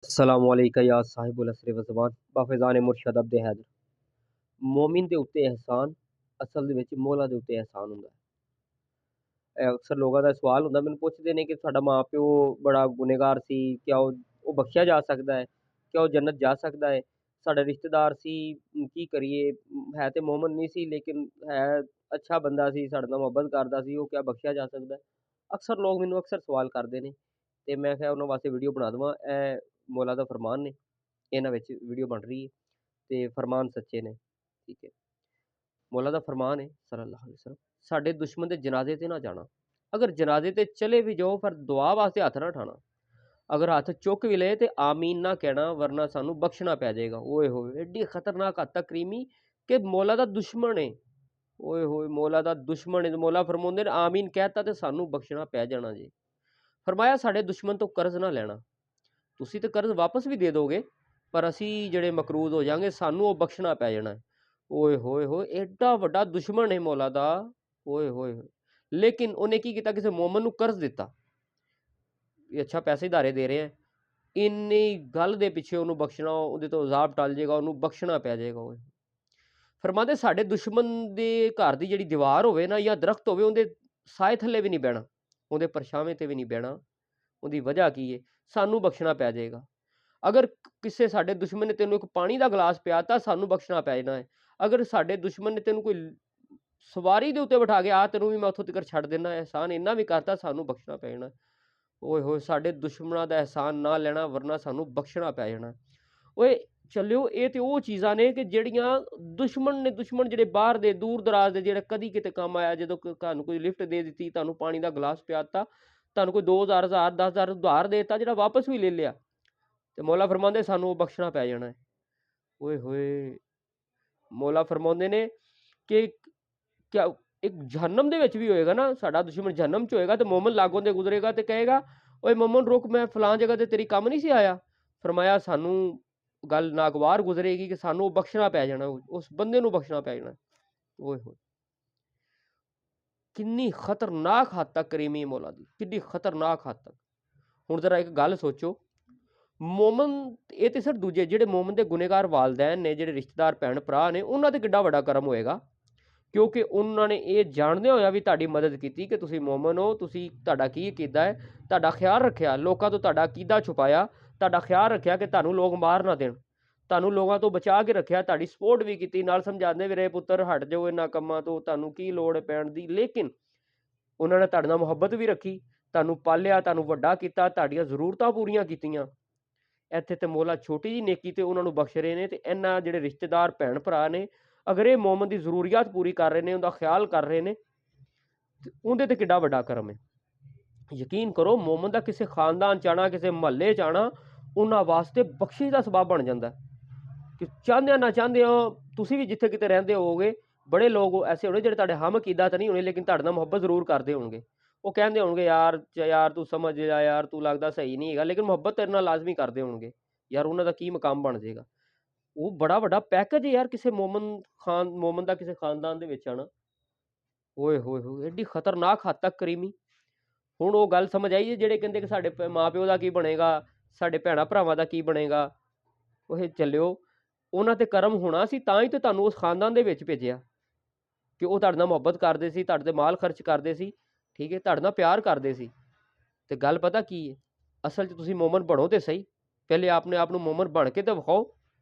ਸਲਾਮੁਅਲੈਕੁਮ ਯਾ ਸਾਹਿਬੁਲ ਅਸਰ व ज़मान ਬਾਫਿਜ਼ਾਨ ਮੁਰਸ਼ਦ ਅਬਦ ਹੈਦਰ। ਮੋਮਿਨ ਦੇ ਉੱਤੇ ਅਹਿਸਾਨ ਅਸਲ ਦੇ ਵਿੱਚ ਮੌਲਾ ਦੇ ਉੱਤੇ ਅਹਿਸਾਨ ਹੁੰਦਾ ਹੈ। ਇਹ ਅਕਸਰ ਲੋਕਾਂ ਦਾ ਸਵਾਲ ਹੁੰਦਾ, ਮੈਨੂੰ ਪੁੱਛਦੇ ਨੇ ਕਿ ਸਾਡਾ ਮਾਂ ਪਿਓ ਬੜਾ ਗੁਨੇਗਾਰ ਸੀ, ਕਿਆ ਉਹ ਬਖਸ਼ਿਆ ਜਾ ਸਕਦਾ ਹੈ, ਕਿਆ ਉਹ ਜੰਨਤ ਜਾ ਸਕਦਾ ਹੈ? ਸਾਡਾ ਰਿਸ਼ਤੇਦਾਰ ਸੀ, ਕੀ ਕਰੀਏ, ਹੈ ਤੇ ਮੋਮਨ ਨਹੀਂ ਸੀ ਲੇਕਿਨ ਹੈ ਅੱਛਾ ਬੰਦਾ ਸੀ, ਸਾਡੇ ਨਾਲ ਮੁਹੱਬਤ ਕਰਦਾ ਸੀ, ਉਹ ਕਿਆ ਬਖਸ਼ਿਆ ਜਾ ਸਕਦਾ ਹੈ? ਅਕਸਰ ਲੋਕ ਮੈਨੂੰ ਅਕਸਰ ਸਵਾਲ ਕਰਦੇ ਨੇ ਤੇ ਮੈਂ ਕਿਹਾ ਉਹਨਾਂ ਵਾਸਤੇ ਵੀਡੀਓ ਬਣਾ ਦੇਵਾਂ। ਇਹ ਮੌਲਾ ਦਾ ਫਰਮਾਨ ਨੇ, ਇਹਨਾਂ ਵਿੱਚ ਵੀਡੀਓ ਬਣ ਰਹੀ ਹੈ ਤੇ ਫਰਮਾਨ ਸੱਚੇ ਨੇ। ਠੀਕ ਹੈ, ਮੌਲਾ ਦਾ ਫਰਮਾਨ ਹੈ ਸੱਲੱਲਾਹੁ ਅਲੈहि ਵਸੱਲਮ, ਸਾਡੇ ਦੁਸ਼ਮਣ ਦੇ ਜਨਾਜ਼ੇ ਤੇ ਨਾ ਜਾਣਾ। ਅਗਰ ਜਨਾਜ਼ੇ ਤੇ ਚਲੇ ਵੀ ਜਾਓ ਪਰ ਦੁਆ ਵਾਸਤੇ ਹੱਥ ਨਾ ਉਠਾਣਾ। ਅਗਰ ਹੱਥ ਚੁੱਕ ਵੀ ਲਏ ਤੇ ਆਮੀਨ ਨਾ ਕਹਿਣਾ, ਵਰਨਾ ਸਾਨੂੰ ਬਖਸ਼ਣਾ ਪੈ ਜਾਏਗਾ। ਓਏ ਹੋਏ, ਐਡੀ ਖਤਰਨਾਕ ਹੱਦ ਤੱਕ ਕਰੀਮੀ ਕਿ ਮੌਲਾ ਦਾ ਦੁਸ਼ਮਣ ਹੈ। ਓਏ ਹੋਏ, ਮੌਲਾ ਦਾ ਦੁਸ਼ਮਣ ਹੈ। ਮੌਲਾ ਫਰਮਾਉਂਦੇ ਨੇ ਆਮੀਨ ਕਹਿਤਾ ਤੇ ਸਾਨੂੰ ਬਖਸ਼ਣਾ ਪੈ ਜਾਣਾ ਜੀ। ਫਰਮਾਇਆ ਸਾਡੇ ਦੁਸ਼ਮਣ ਤੋਂ ਕਰਜ਼ ਨਾ ਲੈਣਾ, ਤੁਸੀਂ ਤੇ ਕਰਜ਼ ਵਾਪਸ ਵੀ ਦੇ ਦੋਗੇ ਪਰ ਅਸੀਂ ਜਿਹੜੇ ਮਕਰੂਜ਼ ਹੋ ਜਾਵਾਂਗੇ, ਸਾਨੂੰ ਉਹ ਬਖਸ਼ਣਾ ਪੈ ਜਾਣਾ। ਓਏ ਹੋਏ ਹੋਏ, ਐਡਾ ਵੱਡਾ ਦੁਸ਼ਮਣ ਹੈ ਮੌਲਾ ਦਾ। ਓਏ ਹੋਏ ਹੋਏ, ਲੇਕਿਨ ਉਹਨੇ ਕੀ ਕੀਤਾ, ਕਿਸੇ ਮੋਮਨ ਨੂੰ ਕਰਜ਼ ਦਿੱਤਾ, ਇਹ ਅੱਛਾ ਪੈਸੇ ਧਾਰੇ ਦੇ ਰਹੇ ਹੈ, ਇੰਨੀ ਗੱਲ ਦੇ ਪਿੱਛੇ ਉਹਨੂੰ ਬਖਸ਼ਣਾ, ਉਹਦੇ ਤੋਂ ਅਜ਼ਾਬ ਟਲ ਜਾਏਗਾ, ਉਹਨੂੰ ਬਖਸ਼ਣਾ ਪੈ ਜਾਏਗਾ। ਓਏ ਫਰਮਾਉਂਦੇ ਸਾਡੇ ਦੁਸ਼ਮਣ ਦੇ ਘਰ ਦੀ ਜਿਹੜੀ ਦੀਵਾਰ ਹੋਵੇ ਨਾ ਜਾਂ ਦਰਖਤ ਹੋਵੇ, ਉਹਦੇ ਸਾਏ ਥੱਲੇ ਵੀ ਨਹੀਂ ਬਹਿਣਾ, ਉਹਦੇ ਪਰਛਾਵੇਂ ਤੇ ਵੀ ਨਹੀਂ ਬਹਿਣਾ। ਉਹਦੀ ਵਜ੍ਹਾ ਕੀ ਹੈ? ਸਾਨੂੰ ਬਖਸ਼ਣਾ ਪੈ ਜਾਏਗਾ। ਅਗਰ ਕਿਸੇ ਸਾਡੇ ਦੁਸ਼ਮਣ ਨੇ ਤੈਨੂੰ ਇੱਕ ਪਾਣੀ ਦਾ ਗਲਾਸ ਪਿਆਤਾ, ਸਾਨੂੰ ਬਖਸ਼ਣਾ ਪੈ ਜਾਣਾ ਹੈ। ਅਗਰ ਸਾਡੇ ਦੁਸ਼ਮਣ ਨੇ ਤੈਨੂੰ ਕੋਈ ਸਵਾਰੀ ਦੇ ਉੱਤੇ ਬਿਠਾ ਕੇ ਆ, ਤੈਨੂੰ ਵੀ ਮੈਂ ਉੱਥੋਂ ਤੱਕ ਛੱਡ ਦੇਣਾ, ਅਹਿਸਾਨ ਇੰਨਾ ਵੀ ਕਰਤਾ, ਸਾਨੂੰ ਬਖਸ਼ਣਾ ਪੈ ਜਾਣਾ। ਓਏ ਹੋਏ, ਸਾਡੇ ਦੁਸ਼ਮਣਾਂ ਦਾ ਅਹਿਸਾਨ ਨਾ ਲੈਣਾ, ਵਰਨਾ ਸਾਨੂੰ ਬਖਸ਼ਣਾ ਪੈ ਜਾਣਾ। ਓਏ ਚੱਲਿਓ, ਇਹ ਤੇ ਉਹ ਚੀਜ਼ਾਂ ਨੇ ਕਿ ਜਿਹੜੀਆਂ ਦੁਸ਼ਮਣ ਜਿਹੜੇ ਬਾਹਰ ਦੇ ਦੂਰ ਦਰਾਜ਼ ਦੇ, ਜਿਹੜੇ ਕਦੀ ਕਿਤੇ ਕੰਮ ਆਇਆ, ਜਦੋਂ ਤੁਹਾਨੂੰ ਕੋਈ ਲਿਫਟ ਦੇ ਦਿੱਤੀ, ਤੁਹਾਨੂੰ ਪਾਣੀ ਦਾ ਗਲਾਸ ਪਿਆਤਾ, ਤੁਹਾਨੂੰ ਕੋਈ 2000 10,000 ਉਧਾਰ ਦੇਤਾ, ਜਿਹੜਾ ਵਾਪਸ ਵੀ ਲੈ ਲਿਆ, ਤੇ ਮੌਲਾ ਫਰਮਾਉਂਦੇ ਸਾਨੂੰ ਉਹ ਬਖਸ਼ਣਾ ਪੈ ਜਾਣਾ ਹੈ। ਓਏ ਹੋਏ, ਮੌਲਾ ਫਰਮਾਉਂਦੇ ਨੇ ਕਿ ਕਿਆ ਇੱਕ ਜਹੰਨਮ ਦੇ ਵਿੱਚ ਵੀ ਹੋਏਗਾ ਨਾ, ਸਾਡਾ ਦੁਸ਼ਮਣ ਜਹੰਨਮ ਚ ਹੋਏਗਾ ਤੇ ਮੋਮਨ ਲਾਗੋਂ ਦੇ ਗੁਜ਼ਰੇਗਾ ਤੇ ਕਹੇਗਾ ਓਏ ਮੋਮਨ ਰੁਕ, ਮੈਂ ਫਲਾਂ ਜਗ੍ਹਾ ਤੇ ਤੇਰੀ ਕੰਮ ਨਹੀਂ ਸੀ ਆਇਆ। ਫਰਮਾਇਆ ਸਾਨੂੰ ਗੱਲ ਨਾਗਵਾਰ ਗੁਜ਼ਰੇਗੀ ਕਿ ਸਾਨੂੰ ਉਹ ਬਖਸ਼ਣਾ ਪੈ ਜਾਣਾ, ਉਸ ਬੰਦੇ ਨੂੰ ਬਖਸ਼ਣਾ ਪੈ ਜਾਣਾ। ਓਏ ਹੋਏ, ਕਿੰਨੀ ਖਤਰਨਾਕ ਹੱਦ ਤੱਕ ਕਰੀਮੀ ਮੌਲਾ ਦੀ, ਕਿੰਨੀ ਖਤਰਨਾਕ ਹੱਦ ਤੱਕ। ਹੁਣ ਜ਼ਰਾ ਇੱਕ ਗੱਲ ਸੋਚੋ, ਮੋਮਨ ਇਹ ਤੇ ਸਰ ਦੂਜੇ ਜਿਹੜੇ ਮੋਮਨ ਦੇ ਗੁਨੇਗਾਰ ਵਾਲਦੈਨ ਨੇ, ਜਿਹੜੇ ਰਿਸ਼ਤੇਦਾਰ ਭੈਣ ਭਰਾ ਨੇ, ਉਹਨਾਂ ਤੇ ਕਿੱਡਾ ਵੱਡਾ ਕਰਮ ਹੋਏਗਾ, ਕਿਉਂਕਿ ਉਹਨਾਂ ਨੇ ਇਹ ਜਾਣਦਿਆਂ ਹੋਇਆ ਵੀ ਤੁਹਾਡੀ ਮਦਦ ਕੀਤੀ ਕਿ ਤੁਸੀਂ ਮੋਮਨ ਹੋ, ਤੁਸੀਂ ਤੁਹਾਡਾ ਕੀ ਅਕੀਦਾ ਹੈ, ਤੁਹਾਡਾ ਖਿਆਲ ਰੱਖਿਆ, ਲੋਕਾਂ ਤੋਂ ਤੁਹਾਡਾ ਅਕੀਦਾ ਛੁਪਾਇਆ, ਤੁਹਾਡਾ ਖਿਆਲ ਰੱਖਿਆ ਕਿ ਤੁਹਾਨੂੰ ਲੋਕ ਮਾਰ ਨਾ ਦੇਣ, ਤੁਹਾਨੂੰ ਲੋਕਾਂ ਤੋਂ ਬਚਾ ਕੇ ਰੱਖਿਆ, ਤੁਹਾਡੀ ਸਪੋਰਟ ਵੀ ਕੀਤੀ, ਨਾਲ ਸਮਝਾਉਂਦੇ ਵੀ ਰਹੇ ਪੁੱਤਰ ਹਟ ਜਾਓ ਇਹਨਾਂ ਕੰਮਾਂ ਤੋਂ, ਤੁਹਾਨੂੰ ਕੀ ਲੋੜ ਹੈ ਪੈਣ ਦੀ। ਲੇਕਿਨ ਉਹਨਾਂ ਨੇ ਤੁਹਾਡੇ ਨਾਲ ਮੁਹੱਬਤ ਵੀ ਰੱਖੀ, ਤੁਹਾਨੂੰ ਪਾਲਿਆ, ਤੁਹਾਨੂੰ ਵੱਡਾ ਕੀਤਾ, ਤੁਹਾਡੀਆਂ ਜ਼ਰੂਰਤਾਂ ਪੂਰੀਆਂ ਕੀਤੀਆਂ। ਇੱਥੇ ਤੇ ਮੌਲਾ ਛੋਟੀ ਜਿਹੀ ਨੇਕੀ ਤੇ ਉਹਨਾਂ ਨੂੰ ਬਖਸ਼ ਰਹੇ ਨੇ, ਤੇ ਇਹਨਾਂ ਜਿਹੜੇ ਰਿਸ਼ਤੇਦਾਰ ਭੈਣ ਭਰਾ ਨੇ, ਅਗਰ ਇਹ ਮੋਮਨ ਦੀ ਜ਼ਰੂਰੀਅਤ ਪੂਰੀ ਕਰ ਰਹੇ ਨੇ, ਉਹਦਾ ਖਿਆਲ ਕਰ ਰਹੇ ਨੇ, ਉਹਦੇ ਤੇ ਕਿੱਡਾ ਵੱਡਾ ਕਰਮ ਹੈ। ਯਕੀਨ ਕਰੋ, ਮੋਮਨ ਦਾ ਕਿਸੇ ਖਾਨਦਾਨ ਚ ਆਣਾ, ਕਿਸੇ ਮਹੱਲੇ ਚ ਆਣਾ, ਉਹਨਾਂ ਵਾਸਤੇ ਬਖਸ਼ਿਸ਼ ਦਾ ਸਬਬ ਬਣ ਜਾਂਦਾ ਕਿ ਚਾਹੁੰਦੇ ਨਾ ਚਾਹੁੰਦੇ ਹੋ, ਤੁਸੀਂ ਵੀ ਜਿੱਥੇ ਕਿਤੇ ਰਹਿੰਦੇ ਹੋਵੋਗੇ, ਬੜੇ ਲੋਕ ਐਸੇ ਹੋਣੇ ਜਿਹੜੇ ਤੁਹਾਡੇ ਹਮ ਅਕੀਦਾ ਤਾਂ ਨਹੀਂ ਹੋਣੇ, ਲੇਕਿਨ ਤੁਹਾਡੇ ਨਾਲ ਮੁਹੱਬਤ ਜ਼ਰੂਰ ਕਰਦੇ ਹੋਣਗੇ। ਉਹ ਕਹਿੰਦੇ ਹੋਣਗੇ ਯਾਰ ਤੂੰ ਸਮਝ ਜਾ, ਯਾਰ ਤੂੰ ਲੱਗਦਾ ਸਹੀ ਨਹੀਂ ਹੈਗਾ, ਲੇਕਿਨ ਮੁਹੱਬਤ ਤੇਰੇ ਨਾਲ ਲਾਜ਼ਮੀ ਕਰਦੇ ਹੋਣਗੇ। ਯਾਰ ਉਹਨਾਂ ਦਾ ਕੀ ਮਕਾਮ ਬਣ ਜਾਏਗਾ। ਉਹ ਬੜਾ ਵੱਡਾ ਪੈਕੇਜ ਹੈ ਯਾਰ, ਕਿਸੇ ਮੋਮਨ ਦਾ ਕਿਸੇ ਖਾਨਦਾਨ ਦੇ ਵਿੱਚ ਆਣਾ। ਓਏ ਹੋਏ ਹੋਏ, ਐਡੀ ਖਤਰਨਾਕ ਹੱਦ ਤੱਕ ਕਰੀਮੀ। ਹੁਣ ਉਹ ਗੱਲ ਸਮਝ ਆਈ ਜਿਹੜੇ ਕਹਿੰਦੇ ਕਿ ਸਾਡੇ ਮਾਂ ਪਿਓ ਦਾ ਕੀ ਬਣੇਗਾ, ਸਾਡੇ ਭੈਣਾਂ ਭਰਾਵਾਂ ਦਾ ਕੀ ਬਣੇਗਾ। ਉਹ ਚੱਲਿਓ, ਉਹਨਾਂ ਤੇ ਕਰਮ ਹੋਣਾ ਸੀ ਤਾਂ ਹੀ ਤੇ ਤੁਹਾਨੂੰ ਉਸ ਖਾਨਦਾਨ ਦੇ ਵਿੱਚ ਭੇਜਿਆ, ਕਿ ਉਹ ਤੁਹਾਡੇ ਨਾਲ ਮੁਹੱਬਤ ਕਰਦੇ ਸੀ, ਤੁਹਾਡੇ ਤੇ ਮਾਲ ਖਰਚ ਕਰਦੇ ਸੀ, ਠੀਕ ਹੈ, ਤੁਹਾਡੇ ਨਾਲ ਪਿਆਰ ਕਰਦੇ ਸੀ। ਤੇ ਗੱਲ ਪਤਾ ਕੀ ਹੈ, ਅਸਲ 'ਚ ਤੁਸੀਂ ਮੋਮਨ ਬਣੋ ਤੇ ਸਹੀ, ਪਹਿਲੇ ਆਪਣੇ ਆਪ ਨੂੰ ਮੋਮਨ ਬਣ ਕੇ ਤੇ ਵਿਖਾਓ,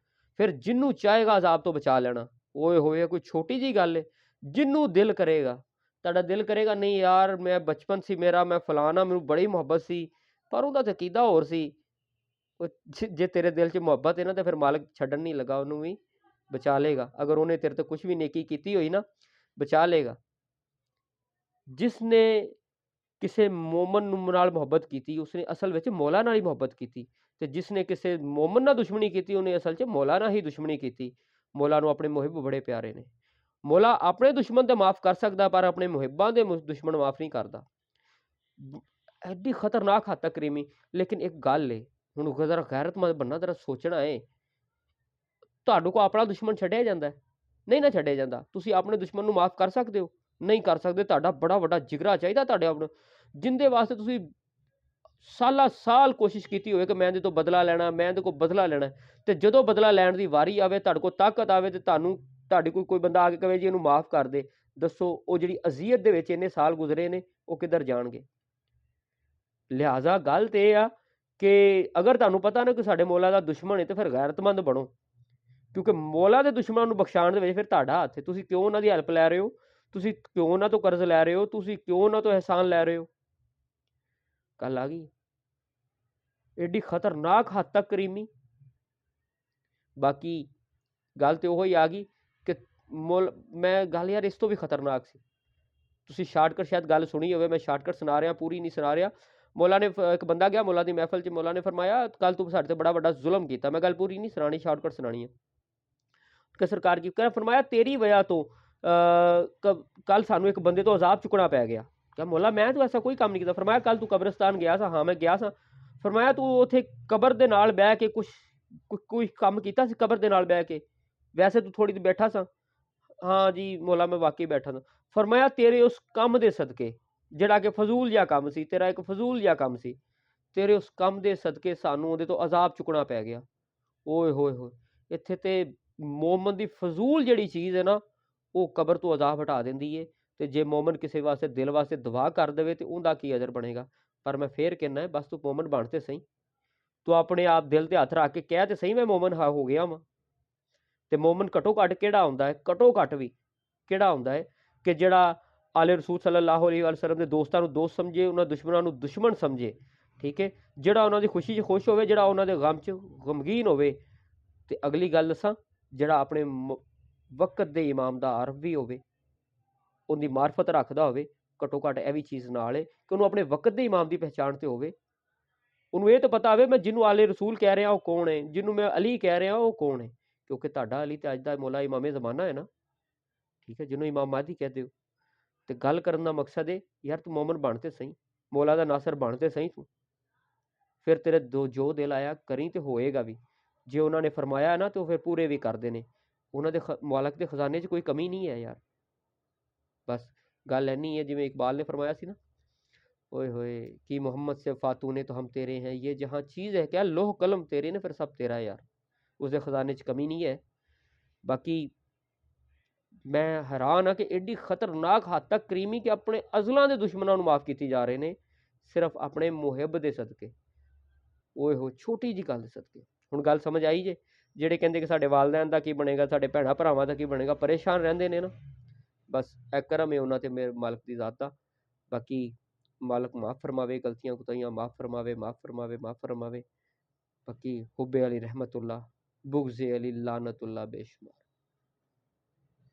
ਫਿਰ ਜਿਹਨੂੰ ਚਾਹੇਗਾ ਅਜ਼ਾਬ ਤੋਂ ਬਚਾ ਲੈਣਾ। ਓਏ ਹੋਏ, ਕੋਈ ਛੋਟੀ ਜੀ ਗੱਲ ਹੈ। ਜਿਹਨੂੰ ਦਿਲ ਕਰੇਗਾ, ਤੁਹਾਡਾ ਦਿਲ ਕਰੇਗਾ ਨਹੀਂ ਯਾਰ ਮੈਂ ਬਚਪਨ ਸੀ ਮੇਰਾ, ਮੈਂ ਫਲਾਣਾ, ਮੈਨੂੰ ਬੜੀ ਮੁਹੱਬਤ ਸੀ, ਪਰ ਉਹਦਾ ਤੇ ਅਕੀਦਾ ਹੋਰ ਸੀ। ਜੇ ਤੇਰੇ ਦਿਲ 'ਚ ਮੁਹੱਬਤ ਹੈ ਨਾ, ਤੇ ਫਿਰ ਮਾਲਕ ਛੱਡਣ ਨਹੀਂ ਲੱਗਾ, ਉਹਨੂੰ ਵੀ ਬਚਾ ਲੇਗਾ। ਅਗਰ ਉਹਨੇ ਤੇਰੇ ਤੇ ਕੁਛ ਵੀ ਨੇਕੀ ਕੀਤੀ ਹੋਈ ਨਾ, ਬਚਾ ਲੇਗਾ। ਜਿਸਨੇ ਕਿਸੇ ਮੋਮਨ ਨਾਲ ਮੁਹੱਬਤ ਕੀਤੀ, ਉਸਨੇ ਅਸਲ ਵਿੱਚ ਮੌਲਾ ਨਾਲ ਹੀ ਮੁਹੱਬਤ ਕੀਤੀ, ਤੇ ਜਿਸਨੇ ਕਿਸੇ ਮੋਮਨ ਨਾਲ ਦੁਸ਼ਮਣੀ ਕੀਤੀ, ਉਹਨੇ ਅਸਲ 'ਚ ਮੌਲਾ ਨਾਲ ਹੀ ਦੁਸ਼ਮਣੀ ਕੀਤੀ। ਮੌਲਾ ਨੂੰ ਆਪਣੇ ਮੁਹਿੱਬ ਬੜੇ ਪਿਆਰੇ ਨੇ। ਮੌਲਾ ਆਪਣੇ ਦੁਸ਼ਮਣ ਤੇ ਮਾਫ ਕਰ ਸਕਦਾ, ਪਰ ਆਪਣੇ ਮੁਹਿੱਬਾਂ ਦੇ ਦੁਸ਼ਮਣ ਮਾਫ ਨਹੀਂ ਕਰਦਾ। ਐਡੀ ਖਤਰਨਾਕ ਹੱਦ ਤੱਕ ਕਰੀਮੀ। ਲੇਕਿਨ ਇੱਕ ਗੱਲ ਏ, ਹੁਣ ਜ਼ਰਾ ਗੈਰਤਮੰਦ ਬੰਨਾ, ਜ਼ਰਾ ਸੋਚਣਾ ਏ, ਤੁਹਾਨੂੰ ਕੋ ਆਪਣਾ ਦੁਸ਼ਮਣ ਛੱਡਿਆ ਜਾਂਦਾ? ਨਹੀਂ ਨਾ ਛੱਡਿਆ ਜਾਂਦਾ। ਤੁਸੀਂ ਆਪਣੇ ਦੁਸ਼ਮਣ ਨੂੰ ਮਾਫ ਕਰ ਸਕਦੇ ਹੋ? ਨਹੀਂ ਕਰ ਸਕਦੇ। ਤੁਹਾਡਾ ਬੜਾ ਵੱਡਾ ਜਿਗਰਾ ਚਾਹੀਦਾ ਤੁਹਾਡੇ ਆਪ ਨੂੰ, ਜਿੰਦੇ ਵਾਸਤੇ ਤੁਸੀਂ ਸਾਲਾਂ ਸਾਲ ਕੋਸ਼ਿਸ਼ ਕੀਤੀ ਹੋਵੇ ਕਿ ਮੈਂ ਇਹਦੇ ਤੋਂ ਬਦਲਾ ਲੈਣਾ, ਮੈਂ ਇਹਦੇ ਕੋਲ ਬਦਲਾ ਲੈਣਾ ਤੇ ਜਦੋਂ ਬਦਲਾ ਲੈਣ ਦੀ ਵਾਰੀ ਆਵੇ, ਤੁਹਾਡੇ ਕੋਲ ਤਾਕਤ ਆਵੇ ਤੇ ਤੁਹਾਡੇ ਕੋਲ ਕੋਈ ਬੰਦਾ ਆ ਕੇ ਕਹੇ ਜੀ ਇਹਨੂੰ ਮਾਫ਼ ਕਰ ਦੇ, ਦੱਸੋ ਉਹ ਜਿਹੜੀ ਅਜ਼ੀਅਤ ਦੇ ਵਿੱਚ ਇੰਨੇ ਸਾਲ ਗੁਜ਼ਰੇ ਨੇ ਉਹ ਕਿੱਧਰ ਜਾਣਗੇ। ਲਿਹਾਜ਼ਾ ਗੱਲ ਤੇ ਇਹ ਆ ਕਿ ਅਗਰ ਤੁਹਾਨੂੰ ਪਤਾ ਨਾ ਕਿ ਸਾਡੇ ਮੌਲਾ ਦਾ ਦੁਸ਼ਮਣ ਹੈ ਤੇ ਫਿਰ ਗੈਰਤਮੰਦ ਬਣੋ, ਕਿਉਂਕਿ ਮੌਲਾ ਦੇ ਦੁਸ਼ਮਣਾਂ ਨੂੰ ਬਖਸ਼ਾਉਣ ਦੇ ਵਿੱਚ ਫਿਰ ਤੁਹਾਡਾ ਹੱਥ ਹੈ। ਤੁਸੀਂ ਕਿਉਂ ਉਹਨਾਂ ਦੀ ਹੈਲਪ ਲੈ ਰਹੇ ਹੋ, ਤੁਸੀਂ ਕਿਉਂ ਉਹਨਾਂ ਤੋਂ ਕਰਜ਼ ਲੈ ਰਹੇ ਹੋ, ਤੁਸੀਂ ਕਿਉਂ ਉਹਨਾਂ ਤੋਂ ਅਹਿਸਾਨ ਲੈ ਰਹੇ ਹੋ। ਗੱਲ ਆ ਗਈ एडी खतरनाक हद तक करीमी। बाकी गल तो ਉਹ आ गई कि मुल मैं गल यार इस तो भी खतरनाक सी। तुसी शार्टकट शायद गल सुनी होवे, मैं शार्टकट सुना रहा, पूरी नहीं सुना रहा। मौला ने एक बंदा गया मौला की महफिल च, मौला ने फरमाया कल तू साडे ते बड़ा बड़ा जुल्म किया। मैं गल पूरी नहीं सुनानी, शार्टकट सुनानी है कि सरकार की कह फरमाया तेरी वजह तो कल सानू एक बंदे तो अजाब चुकना पै गया। क्या मौला मैं तो ऐसा कोई काम नहीं किया। फरमाया कल तू कब्रिस्तान गया सा। हाँ मैं गया सा। फरमाया तू उत्थे कबर दे नाल बह के कोई काम कीता सी कबर दे नाल बह के? वैसे तू थोड़ी देर बैठा सा। हाँ जी मौला मैं वाकई बैठा था। फरमाया तेरे उस काम दे सदके जिहड़ा कि फजूल जिहा काम सी, तेरा एक फजूल जिहा काम सी, तेरे उस काम दे सदके सानू उहदे तो अजाब चुकना पै गया। ओए होए होए, इत्थे ते मोमन दी फजूल जिहड़ी चीज़ है ना वो कबर तो अजाब हटा देंदी है। ते जे मोमन किसी वास्ते दिल वास्ते दुआ कर देवे ते उहदा की अजर बनेगा। पर मैं फिर कहना है बस तू मोमन बन ते सही, तू अपने आप दिल ते हथ रख के कह ते सही मैं मोमन हो गया वां। ते मोमन घटो घट किहड़ा हुंदा है, घटो घट भी किहड़ा हुंदा है कि जिहड़ा आले रसूल सल्लल्लाहु अलैहि वसल्लम दे दोस्तां नूं दोस्त समझे, उन्हां दुश्मनां नूं दुश्मन समझे। ठीक है, जिहड़ा उन्हां दी खुशी च खुश होवे, जिहड़ा उन्हां दे गम च गमगीन होवे। ते अगली गल दसां, जिहड़ा अपने वक्त दे इमाम दा आरफ भी होवे, उहदी मार्फत रखदा होवे, घटो घट इह वी चीज़ नाल है कि उहनूं अपने वक्त दे इमाम दी पहचान ते होवे। उहनूं इह तां पता होवे मैं जिन्नूं आले रसूल कह रिहा ओह कौन है, जिन्नूं मैं अली कह रिहा ओह कौन है। क्योंकि तुहाडा अली ते अज दा मौला इमामे ज़माना है ना। ठीक है, जिन्नूं इमाम महदी कहदे हो। ते गल करन दा मकसद है यार तू मोमन बन ते सही, मौला दा नासर बन ते सही तू। फिर तेरे जो दिल आया करी ते होएगा भी। जे उन्होंने फरमाया ना तो फिर पूरे भी करते हैं। उन्होंने मालक के खजाने च कोई कमी नहीं है यार। बस गल इन्नी है जिवें इकबाल ने फरमाया सी ना, ओए होए कि मोहम्मद से फातू ने तो हम तेरे हैं, ये जहाँ चीज़ है क्या लोह कलम तेरे ने, फिर सब तेरा है यार। उसके खजाने च कमी नहीं है। बाकी मैं हैरान हाँ कि एडी खतरनाक हद तक करीमी कि अपने अजलों के दुश्मनों को माफ़ की जा रहे हैं सिर्फ अपने मुहिब के सदके। ओए हो छोटी जी गल सदके। हुण गल समझ आई जे ਜਿਹੜੇ ਕਹਿੰਦੇ ਕਿ ਸਾਡੇ ਵਾਲਦੈਨ ਦਾ ਕੀ ਬਣੇਗਾ, ਸਾਡੇ ਭੈਣਾਂ ਭਰਾਵਾਂ ਦਾ ਕੀ ਬਣੇਗਾ, ਪਰੇਸ਼ਾਨ ਰਹਿੰਦੇ ਨੇ ਨਾ। ਬਸ ਇਹ ਕਰਮ ਹੈ ਉਹਨਾਂ ਤੇ ਮੇਰੇ ਮਾਲਕ ਦੀ ਜ਼ਾਤ ਦਾ। ਬਾਕੀ ਮਾਲਕ ਮਾफ़ फरमावे, गलतियां कुताहियां माफ़ फरमावे, माफ़ फरमावे, माफ़ फरमावे। बाकी हुब्बे अली रहमतुल्लाह, बुग़्ज़े अली लानतुल्लाह बेशुमार।